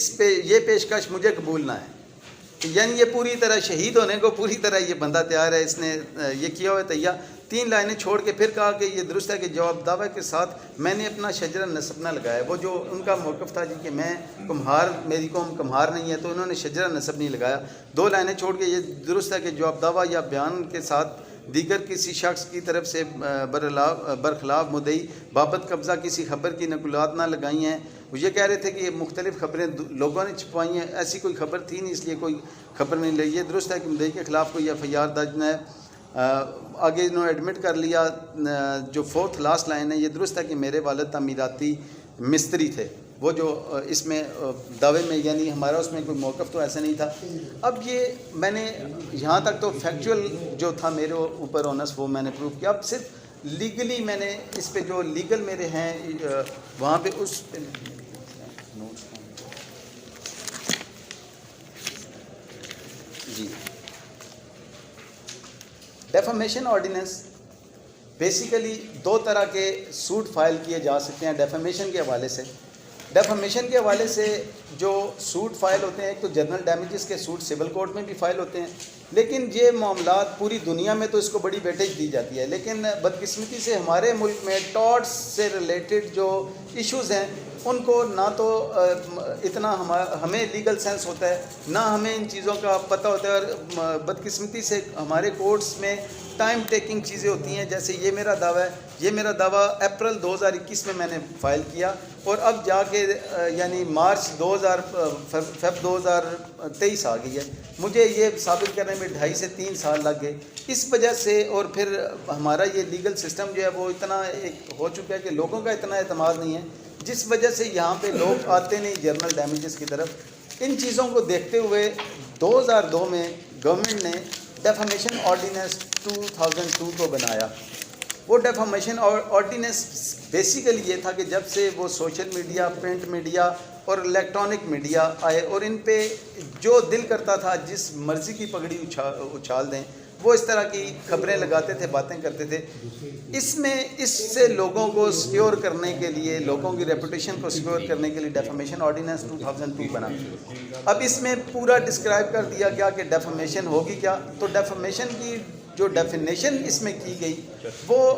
اس پہ یہ پیشکش مجھے قبول نہ ہے. یعنی یہ پوری طرح شہید ہونے کو پوری طرح یہ بندہ تیار ہے, اس نے یہ کیا ہوا ہے تیار. 3 لائنیں چھوڑ کے پھر کہا کہ یہ درست ہے کہ جواب دعوے کے ساتھ میں نے اپنا شجرہ نسب نہ لگایا. وہ جو ان کا موقف تھا جی کہ میں کمہار, میری قوم کمہار نہیں ہے, تو انہوں نے شجرہ نسب نہیں لگایا. 2 لائنیں چھوڑ کے یہ درست ہے کہ جواب دعویٰ یا بیان کے ساتھ دیگر کسی شخص کی طرف سے برخلاف مدعی بابت قبضہ کسی خبر کی نقلات نہ لگائی ہیں. وہ یہ کہہ رہے تھے کہ یہ مختلف خبریں لوگوں نے چھپوائی ہیں, ایسی کوئی خبر تھی نہیں, اس لیے کوئی خبر نہیں لگی. یہ درست ہے کہ مدعی کے خلاف کوئی FIR درج نہ ہے. آگے انہوں نے ایڈمٹ کر لیا. جو 4th لاسٹ لائن ہے, یہ درست ہے کہ میرے والد تعمیراتی مستری تھے. وہ جو اس میں دعوے میں یعنی ہمارا اس میں کوئی موقف تو ایسا نہیں تھا. اب یہ میں نے یہاں تک تو فیکچول جو تھا میرے اوپر اونس وہ میں نے پروف کیا. اب صرف لیگلی میں نے اس پہ جو لیگل میرے ہیں وہاں پہ اس جی ڈیفامیشن آرڈیننس بیسیکلی 2 طرح کے سوٹ فائل کیے جا سکتے ہیں ڈیفامیشن کے حوالے سے. ڈیفامیشن کے حوالے سے جو سوٹ فائل ہوتے ہیں, ایک تو جنرل ڈیمیجز کے سوٹ سول کورٹ میں بھی فائل ہوتے ہیں, لیکن یہ معاملات پوری دنیا میں تو اس کو بڑی ویٹیج دی جاتی ہے. لیکن بدقسمتی سے ہمارے ملک میں ٹارٹس سے ریلیٹڈ جو ایشوز ہیں ان کو نہ تو اتنا ہمیں لیگل سینس ہوتا ہے, نہ ہمیں ان چیزوں کا پتہ ہوتا ہے, اور بدقسمتی سے ہمارے کورٹس میں ٹائم ٹیکنگ چیزیں ہوتی ہیں. جیسے یہ میرا دعویٰ ہے, یہ میرا دعویٰ اپریل 2021 میں نے فائل کیا, اور اب جا کے یعنی مارچ 2023 آ گئی ہے. مجھے یہ ثابت کرنے میں 2.5 سے 3 سال لگ گئے. اس وجہ سے اور پھر ہمارا یہ لیگل سسٹم جو ہے وہ اتنا ایک ہو چکا ہے کہ لوگوں کا اتنا اعتماد نہیں ہے, جس وجہ سے یہاں پہ لوگ آتے نہیں جنرل ڈیمیجز کی طرف. ان چیزوں کو دیکھتے ہوئے 2002 میں گورنمنٹ نے ڈیفامیشن آرڈیننس 2002 کو بنایا. وہ ڈیفامیشن آرڈیننس بیسیکلی یہ تھا کہ جب سے وہ سوشل میڈیا, پرنٹ میڈیا اور الیکٹرانک میڈیا آئے, اور ان پہ جو دل کرتا تھا جس مرضی کی پگڑی اچھال دیں, وہ اس طرح کی خبریں لگاتے تھے, باتیں کرتے تھے. اس سے لوگوں کو سیکیور کرنے کے لیے, لوگوں کی ریپوٹیشن کو سیکیور کرنے کے لیے ڈیفامیشن آرڈیننس 2002 بنا. اب اس میں پورا ڈسکرائب کر دیا گیا کہ ڈیفامیشن ہوگی کیا. تو ڈیفامیشن کی جو ڈیفینیشن اس میں کی گئی وہ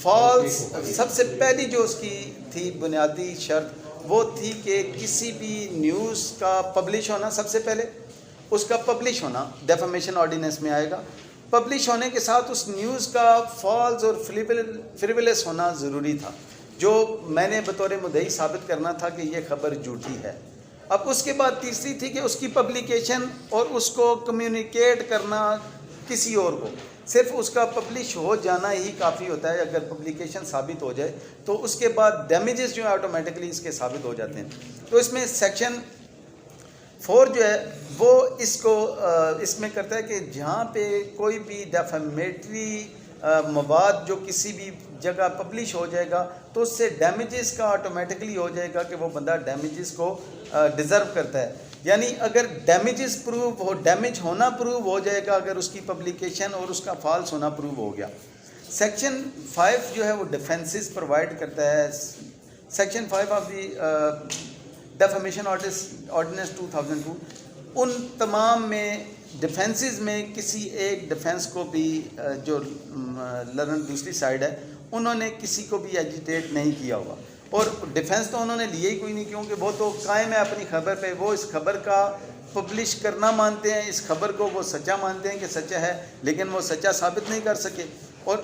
فالس, سب سے پہلی جو اس کی تھی بنیادی شرط وہ تھی کہ کسی بھی نیوز کا پبلش ہونا, سب سے پہلے اس کا پبلش ہونا ڈیفامیشن آرڈیننس میں آئے گا. پبلش ہونے کے ساتھ اس نیوز کا فالس اور فریولس ہونا ضروری تھا, جو میں نے بطور مدعی ثابت کرنا تھا کہ یہ خبر جھوٹی ہے. اب اس کے بعد تیسری تھی کہ اس کی پبلیکیشن اور اس کو کمیونیکیٹ کرنا کسی اور کو. صرف اس کا پبلش ہو جانا ہی کافی ہوتا ہے. اگر پبلیکیشن ثابت ہو جائے تو اس کے بعد ڈیمیجز جو ہیں آٹومیٹکلی اس کے ثابت ہو جاتے ہیں. تو اس میں سیکشن 4 جو ہے وہ اس میں کرتا ہے کہ جہاں پہ کوئی بھی ڈیفامیٹری مواد جو کسی بھی جگہ پبلش ہو جائے گا تو اس سے ڈیمیجز کا آٹومیٹکلی ہو جائے گا کہ وہ بندہ ڈیمیجز کو ڈیزرو کرتا ہے. یعنی اگر ڈیمیجز پروو ہو, ڈیمیج ہونا پروو ہو جائے گا اگر اس کی پبلیکیشن اور اس کا فالس ہونا پروو ہو گیا. سیکشن 5 جو ہے وہ ڈیفینسز پرووائڈ کرتا ہے. Section 5 of the defamation ordinance 2002 ان تمام میں ڈیفینسز میں کسی ایک ڈیفینس کو بھی جو لڑن دوسری سائڈ ہے انہوں نے کسی کو بھی ایجیٹیٹ نہیں کیا ہوا. اور ڈیفینس تو انہوں نے لیے ہی کوئی نہیں, کیونکہ وہ تو قائم ہے اپنی خبر پہ. وہ اس خبر کا پبلش کرنا مانتے ہیں, اس خبر کو وہ سچا مانتے ہیں کہ سچا ہے, لیکن وہ سچا ثابت نہیں کر سکے. اور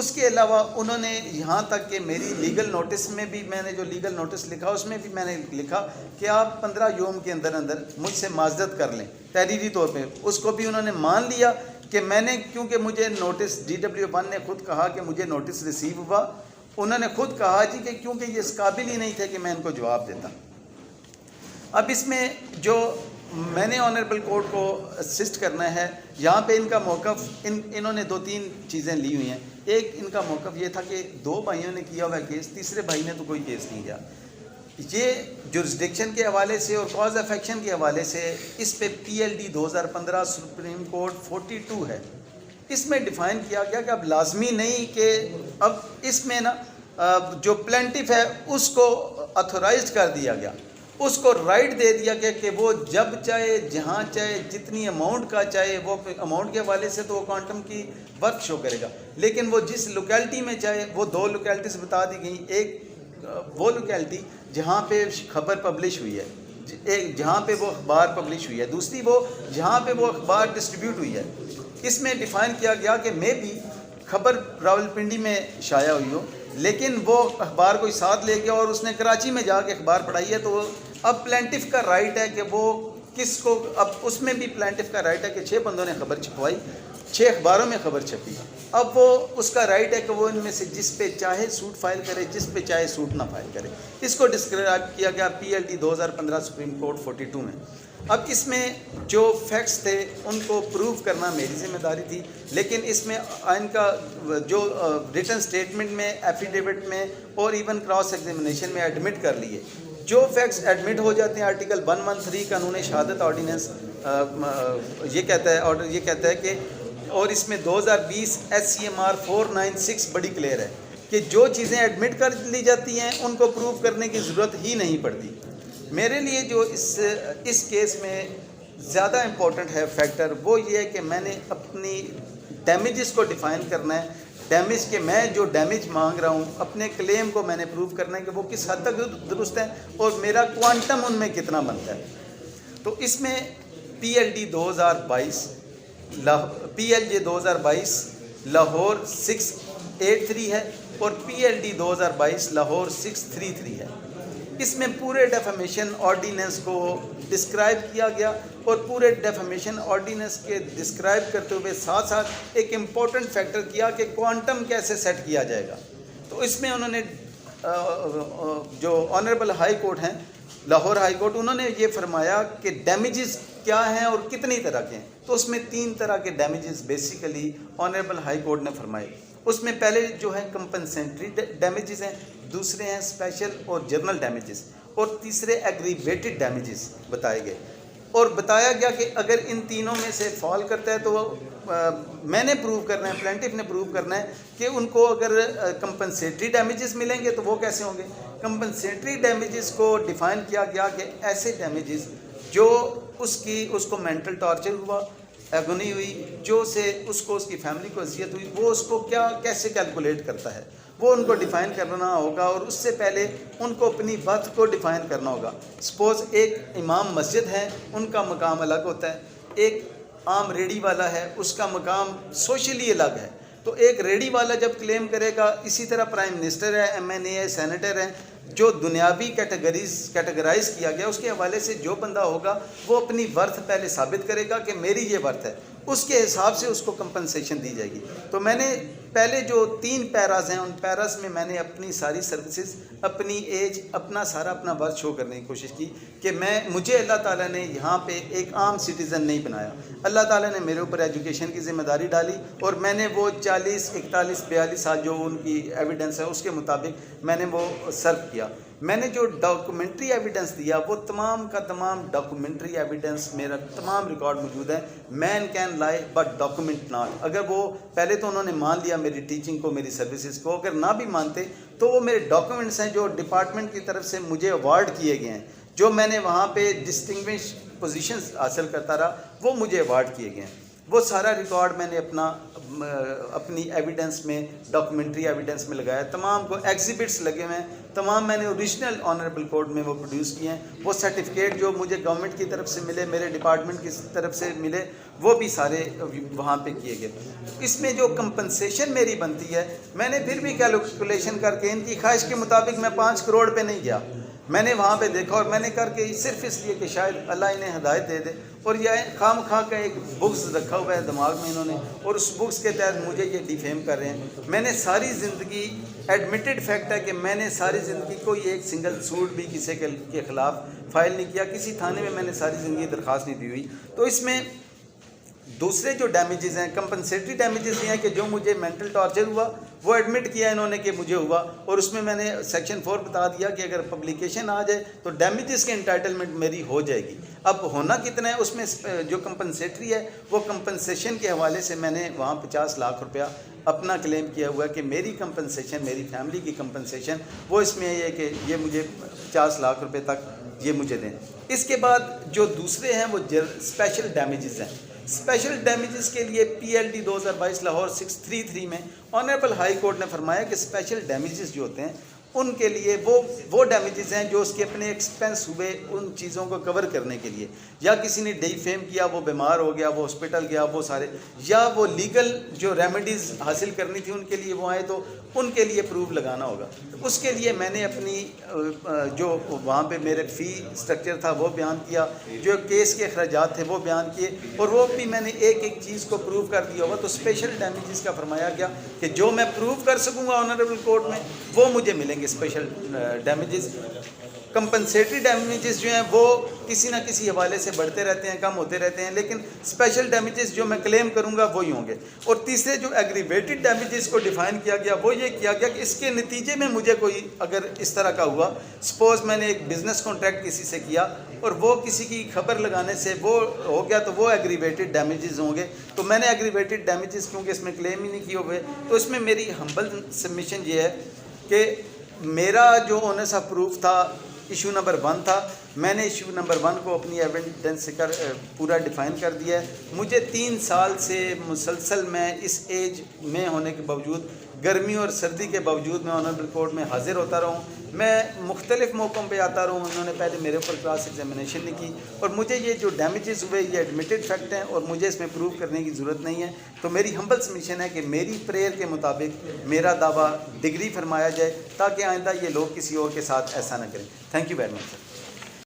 اس کے علاوہ انہوں نے یہاں تک کہ میری لیگل نوٹس میں بھی, میں نے جو لیگل نوٹس لکھا اس میں بھی میں نے لکھا کہ آپ 15 یوم کے اندر مجھ سے معذرت کر لیں تحریری طور پہ. اس کو بھی انہوں نے مان لیا کہ میں نے, کیونکہ مجھے نوٹس DW1 نے خود کہا کہ مجھے نوٹس ریسیو ہوا. انہوں نے خود کہا جی کہ کیونکہ یہ اس قابل ہی نہیں تھے کہ میں ان کو جواب دیتا. اب اس میں جو میں نے آنریبل کورٹ کو اسسٹ کرنا ہے, یہاں پہ ان کا موقف انہوں نے 2-3 چیزیں لی ہوئی ہیں. ایک ان کا موقف یہ تھا کہ 2 بھائیوں نے کیا ہوا ہے کیس, تیسرے بھائی نے تو کوئی کیس نہیں کیا. یہ جورسڈکشن کے حوالے سے اور کاز آف ایکشن کے حوالے سے اس پہ PLD 2015 سپریم کورٹ 42 ہے. اس میں ڈیفائن کیا گیا کہ اب لازمی نہیں کہ اب اس میں نا جو پلینٹف ہے اس کو اتھورائزڈ کر دیا گیا اس کو رائٹ دے دیا گیا کہ وہ جب چاہے جہاں چاہے جتنی اماؤنٹ کا چاہے وہ اماؤنٹ کے حوالے سے تو وہ کوانٹم کی ورک شو کرے گا، لیکن وہ جس لوکیلٹی میں چاہے، وہ 2 لوکیلٹیز بتا دی گئیں، ایک وہ لوکیلٹی جہاں پہ خبر پبلش ہوئی ہے، ایک جہاں پہ وہ اخبار پبلش ہوئی ہے، دوسری وہ جہاں پہ وہ اخبار ڈسٹریبیوٹ ہوئی ہے۔ اس میں ڈیفائن کیا گیا کہ میں بھی خبر راولپنڈی میں شائع ہوئی ہو، لیکن وہ اخبار کوئی ساتھ لے گیا اور اس نے کراچی میں جا کے اخبار پڑھائی ہے، تو اب پلینٹف کا رائٹ ہے کہ وہ کس کو، اب اس میں بھی پلینٹف کا رائٹ ہے کہ 6 بندوں نے خبر چھپوائی، 6 اخباروں میں خبر چھپی، اب وہ اس کا رائٹ ہے کہ وہ ان میں سے جس پہ چاہے سوٹ فائل کرے، جس پہ چاہے سوٹ نہ فائل کرے۔ اس کو ڈسکرائب کیا گیا PLD 2015 سپریم کورٹ 42 میں۔ اب اس میں جو فیکٹس تھے ان کو پروو کرنا میری ذمہ داری تھی، لیکن اس میں ان کا جو ریٹن سٹیٹمنٹ میں، ایفیڈیوٹ میں اور ایون کراس ایگزامینیشن میں ایڈمٹ کر لیے، جو فیکٹس ایڈمٹ ہو جاتے ہیں آرٹیکل 113 قانون شہادت آرڈیننس یہ کہتا ہے، آرڈر یہ کہتا ہے کہ، اور اس میں 2020 SCMR 496 بڑی کلیئر ہے کہ جو چیزیں ایڈمٹ کر لی جاتی ہیں ان کو پروو کرنے کی ضرورت ہی نہیں پڑتی۔ میرے لیے جو اس کیس میں زیادہ امپورٹنٹ ہے فیکٹر، وہ یہ ہے کہ میں نے اپنی ڈیمیجز کو ڈیفائن کرنا ہے، ڈیمیج کہ میں جو ڈیمیج مانگ رہا ہوں اپنے کلیم کو میں نے پروو کرنا ہے کہ وہ کس حد تک درست ہے اور میرا کوانٹم ان میں کتنا بنتا ہے۔ تو اس میں PLD 2022 PLJ 2022 لاہور 683 ہے اور PLD 2022 لاہور 633 ہے۔ اس میں پورے ڈیفامیشن آرڈیننس کو ڈسکرائب کیا گیا، اور پورے ڈیفامیشن آرڈیننس کے ڈسکرائب کرتے ہوئے ساتھ ساتھ ایک امپورٹنٹ فیکٹر کیا کہ کوانٹم کیسے سیٹ کیا جائے گا۔ تو اس میں انہوں نے جو آنریبل ہائی کورٹ ہیں، لاہور ہائی کورٹ، انہوں نے یہ فرمایا کہ ڈیمیجز کیا ہیں اور کتنی طرح کے ہیں۔ تو اس میں 3 طرح کے damages basically honourable high court نے فرمائے۔ اس میں پہلے جو ہیں کمپنسیٹری ڈیمیجز ہیں، دوسرے ہیں اسپیشل اور جنرل ڈیمیجز، اور تیسرے ایگریویٹڈ ڈیمیجز بتائے گئے، اور بتایا گیا کہ اگر ان تینوں میں سے فال کرتا ہے تو میں نے پروو کرنا ہے، پلینٹف نے پروو کرنا ہے کہ ان کو اگر کمپنسیٹری ڈیمیجز ملیں گے تو وہ کیسے ہوں گے۔ کمپنسیٹری ڈیمیجز کو ڈیفائن کیا گیا کہ ایسے ڈیمیجز جو اس کو مینٹل ٹارچر ہوا، ایگونی ہوئی، جو سے اس کو، اس کی فیملی کو اذیت ہوئی، وہ اس کو کیسے کیلکولیٹ کرتا ہے، وہ ان کو ڈیفائن کرنا ہوگا، اور اس سے پہلے ان کو اپنی برتھ کو ڈیفائن کرنا ہوگا۔ سپوز ایک امام مسجد ہے، ان کا مقام الگ ہوتا ہے، ایک عام ریڑھی والا ہے، اس کا مقام سوشلی الگ ہے۔ تو ایک ریڑھی والا جب کلیم کرے گا، اسی طرح پرائم منسٹر ہے، MNA ہے، سینیٹر ہے، جو دنیاوی کیٹیگرائز کیا گیا، اس کے حوالے سے جو بندہ ہوگا وہ اپنی ورتھ پہلے ثابت کرے گا کہ میری یہ ورتھ ہے، اس کے حساب سے اس کو کمپنسیشن دی جائے گی۔ تو میں نے پہلے جو 3 پیراز ہیں، ان پیراز میں میں نے اپنی ساری سروسز، اپنی ایج، اپنا ورتھ شو کرنے کی کوشش کی کہ مجھے اللہ تعالیٰ نے یہاں پہ ایک عام سٹیزن نہیں بنایا، اللہ تعالیٰ نے میرے اوپر ایجوکیشن کی ذمہ داری ڈالی، اور میں نے وہ 40 41 42 سال جو ان کی ایویڈنس ہے اس کے مطابق میں نے وہ سرو کیا۔ میں نے جو ڈاکومنٹری ایویڈنس دیا وہ تمام کا تمام ڈاکومنٹری ایویڈنس، میرا تمام ریکارڈ موجود ہے۔ Man can lie but document not. اگر وہ پہلے تو انہوں نے مان لیا میری ٹیچنگ کو، میری سروسز کو، اگر نہ بھی مانتے تو وہ میرے ڈاکومنٹس ہیں جو ڈپارٹمنٹ کی طرف سے مجھے ایوارڈ کیے گئے ہیں، جو میں نے وہاں پہ ڈسٹنگوش پوزیشنز حاصل کرتا رہا، وہ مجھے ایوارڈ کیے گئے ہیں۔ وہ سارا ریکارڈ میں نے اپنی ایویڈنس میں، ڈاکومنٹری ایویڈنس میں لگایا، تمام کو ایگزیبٹس لگے ہوئے ہیں، تمام میں نے اوریجنل آنریبل کورٹ میں وہ پروڈیوس کیے ہیں۔ وہ سرٹیفکیٹ جو مجھے گورنمنٹ کی طرف سے ملے، میرے ڈپارٹمنٹ کی طرف سے ملے، وہ بھی سارے وہاں پہ کیے گئے۔ اس میں جو کمپنسیشن میری بنتی ہے، میں نے پھر بھی کیلکولیشن کر کے ان کی خواہش کے مطابق میں 5 کروڑ پہ نہیں گیا، میں نے وہاں پہ دیکھا، اور میں نے کر کے صرف اس لیے کہ شاید اللہ انہیں ہدایت دے دے، اور یہ خام خواہ کا ایک بکس رکھا ہوا ہے دماغ میں انہوں نے، اور اس بکس کے تحت مجھے یہ ڈیفیم کر رہے ہیں۔ میں نے ساری زندگی، ایڈمیٹڈ فیکٹ ہے کہ میں نے ساری زندگی کوئی ایک سنگل سوٹ بھی کسی کے خلاف فائل نہیں کیا، کسی تھانے میں نے ساری زندگی درخواست نہیں دی ہوئی۔ تو اس میں دوسرے جو ڈیمیجز ہیں، کمپنسیٹری ڈیمیجز یہ ہیں کہ جو مجھے مینٹل ٹارچر ہوا وہ ایڈمٹ کیا انہوں نے کہ مجھے ہوا، اور اس میں نے سیکشن 4 بتا دیا کہ اگر پبلیکیشن آ جائے تو ڈیمیجز کے انٹائٹلمنٹ میری ہو جائے گی۔ اب ہونا کتنا ہے، اس میں جو کمپنسیٹری ہے وہ کمپنسیشن کے حوالے سے میں نے وہاں 50 لاکھ روپیہ اپنا کلیم کیا ہوا ہے کہ میری کمپنسیشن، میری فیملی کی کمپنسیشن، وہ اس میں یہ ہے کہ یہ مجھے 50 لاکھ روپے تک یہ مجھے دیں. اس کے بعد جو دوسرے ہیں وہ اسپیشل ڈیمیجز ہیں. اسپیشل ڈیمیجز کے لیے پی ایل ڈی 2022 لاہور 633 میں آنریبل ہائی کورٹ نے فرمایا کہ اسپیشل ڈیمیجز جو ہوتے ہیں ان کے لیے وہ ڈیمیجز ہیں جو اس کے اپنے ایکسپینس ہوئے ان چیزوں کو کور کرنے کے لیے, یا کسی نے ڈی فیم کیا, وہ بیمار ہو گیا, وہ ہاسپٹل گیا, وہ سارے, یا وہ لیگل جو ریمیڈیز حاصل کرنی تھی ان کے لیے وہ آئے تو ان کے لیے پروف لگانا ہوگا. اس کے لیے میں نے اپنی جو وہاں پہ میرے فی اسٹرکچر تھا وہ بیان کیا, جو کیس کے اخراجات تھے وہ بیان کیے, اور وہ بھی میں نے ایک ایک چیز کو پروو کر دیا ہوگا. تو اسپیشل ڈیمیجز کا فرمایا گیا کہ جو میں پروو کر سکوں گا آنریبل کورٹ میں وہ مجھے ملیں گے اسپیشل ڈیمیجز. کمپنسیٹری ڈیمیجز جو ہیں وہ کسی نہ کسی حوالے سے بڑھتے رہتے ہیں, کم ہوتے رہتے ہیں, لیکن اسپیشل ڈیمیجز جو میں کلیم کروں گا وہی ہوں گے. اور تیسرے جو ایگریویٹڈ ڈیمیجز کو ڈیفائن کیا گیا وہ یہ کیا گیا کہ اس کے نتیجے میں مجھے کوئی اگر اس طرح کا ہوا, سپوز میں نے ایک بزنس کانٹریکٹ کسی سے کیا اور وہ کسی کی خبر لگانے سے وہ ہو گیا تو وہ ایگریویٹڈ ڈیمیجز ہوں گے. تو میں نے ایگریویٹڈ ڈیمیجز کیونکہ اس میں کلیم ہی نہیں کیے ہوئے, تو اس میں میری ہمبل سبمیشن یہ ہے کہ میرا جو اونس آف پروف تھا ایشو نمبر 1 تھا, میں نے ایشو نمبر 1 کو اپنی ایویڈنس سے پورا ڈیفائن کر دیا ہے. مجھے 3 سال سے مسلسل میں اس ایج میں ہونے کے باوجود, گرمی اور سردی کے باوجود میں آنریبل کورٹ میں حاضر ہوتا رہا ہوں. میں مختلف موقعوں پہ آتا رہا ہوں. انہوں نے پہلے میرے اوپر کراس ایگزامینیشن نہیں کی, اور مجھے یہ جو ڈیمیجز ہوئے یہ ایڈمیٹڈ فیکٹ ہیں اور مجھے اس میں پروو کرنے کی ضرورت نہیں ہے. تو میری ہمبل سبمیشن ہے کہ میری پریئر کے مطابق میرا دعویٰ ڈگری فرمایا جائے تاکہ آئندہ یہ لوگ کسی اور کے ساتھ ایسا نہ کریں. Thank you very much sir.